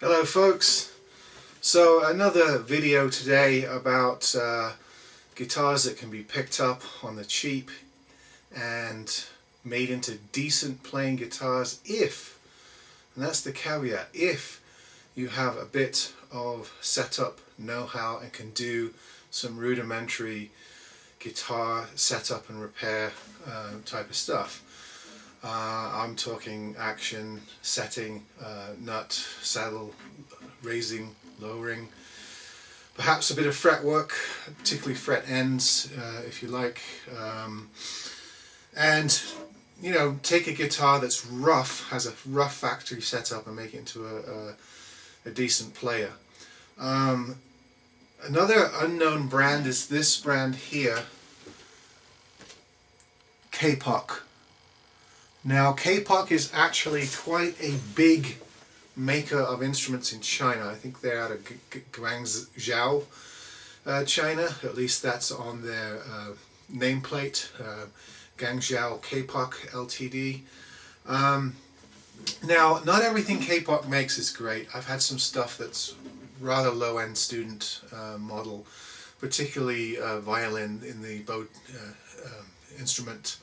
Hello folks, so another video today about guitars that can be picked up on the cheap and made into decent playing guitars if, and that's the caveat, if you have a bit of setup know-how and can do some rudimentary guitar setup and repair type of stuff. I'm talking action, setting, nut, saddle, raising, lowering, perhaps a bit of fretwork, particularly fret ends if you like, and you know, take a guitar that's rough, has a rough factory setup, and make it into a decent player. Another unknown brand is this brand here, Kapok. Now Kapok is actually quite a big maker of instruments in China. I think they're out of Guangzhou, China. At least that's on their nameplate, Guangzhou Kapok Ltd. Now, not everything Kapok makes is great. I've had some stuff that's rather low-end student model, particularly violin in the bow instrument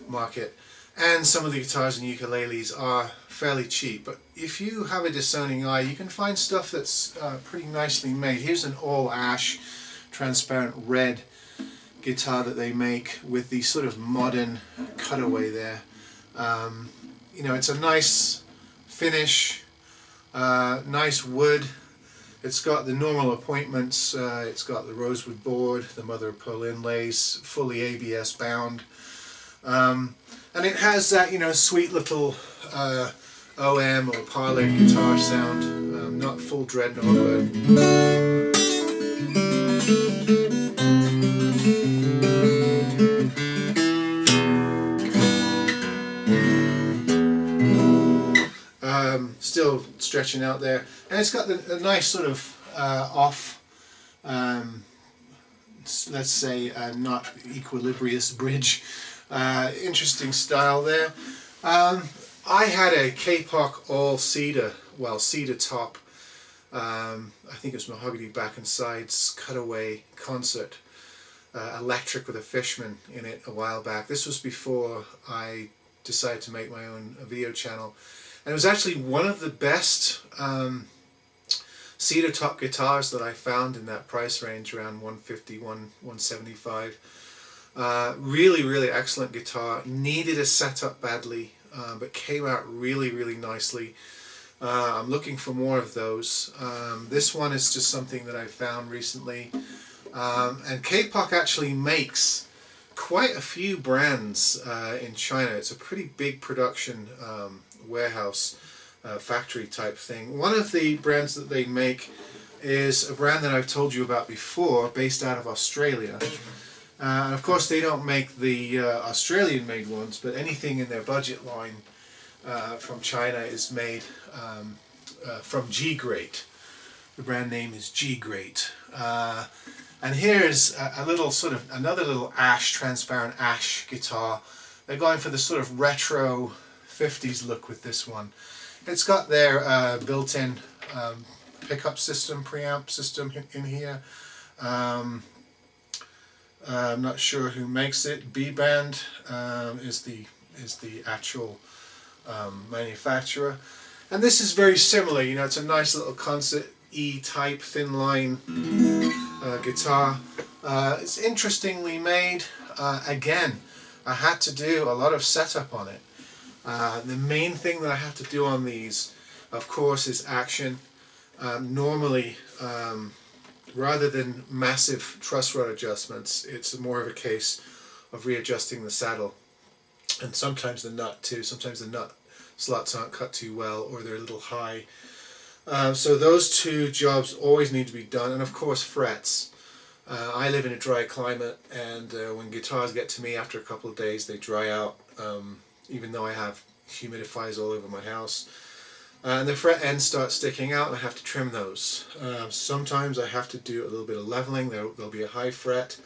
market. And some of the guitars and ukuleles are fairly cheap, but if you have a discerning eye, you can find stuff that's pretty nicely made. Here's an all ash transparent red guitar that they make with the sort of modern cutaway there. You know, it's a nice finish, nice wood. It's got the normal appointments. It's got the rosewood board, the mother of pearl inlays, fully ABS bound. And it has that, you know, sweet little OM or parlor guitar sound, not full dreadnought, but still stretching out there. And it's got a nice sort of off, let's say, not equilibrious bridge. Interesting style there. I had a Kapok all cedar, well, cedar top, I think it was mahogany back and sides cutaway concert, electric with a Fishman in it a while back. This was before I decided to make my own video channel, and it was actually one of the best cedar top guitars that I found in that price range, around 150, 175. Really excellent guitar. Needed a setup badly, but came out really nicely. I'm looking for more of those. This one is just something that I found recently. And Kapok actually makes quite a few brands in China. It's a pretty big production warehouse, factory type thing. One of the brands that they make is a brand that I've told you about before, based out of Australia. And of course they don't make the Australian made ones, but anything in their budget line from China is made from G-Great. The brand name is G-Great. And here's a little sort of, another little ash, transparent ash guitar. They're going for the sort of retro 50s look with this one. It's got their built-in pickup system, preamp system in here. I'm not sure who makes it. B-Band is the actual manufacturer, and this is very similar. You know, it's a nice little concert E type thin line guitar. It's interestingly made. Again, I had to do a lot of setup on it. The main thing that I have to do on these, of course, is action. Normally, rather than massive truss rod adjustments, it's more of a case of readjusting the saddle, and sometimes the nut too. Sometimes the nut slots aren't cut too well, or they're a little high. So those two jobs always need to be done, and of course frets. I live in a dry climate, and when guitars get to me after a couple of days, they dry out, even though I have humidifiers all over my house. And the fret ends start sticking out, and I have to trim those. Sometimes I have to do a little bit of leveling. There'll be a high fret,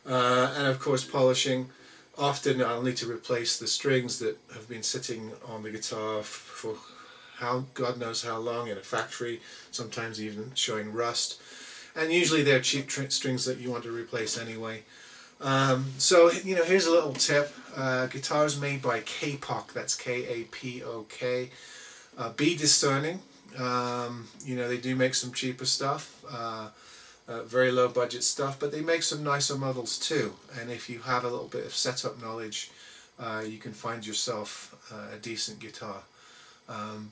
and of course polishing. Often I'll need to replace the strings that have been sitting on the guitar for God knows how long in a factory, sometimes even showing rust. And usually they're cheap strings that you want to replace anyway. So here's a little tip. Guitars made by Kapok, that's K-A-P-O-K. Be discerning. They do make some cheaper stuff, very low budget stuff, but they make some nicer models too. And if you have a little bit of setup knowledge, you can find yourself a decent guitar.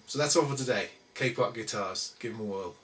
So that's all for today. Kapok Guitars. Give them a whirl.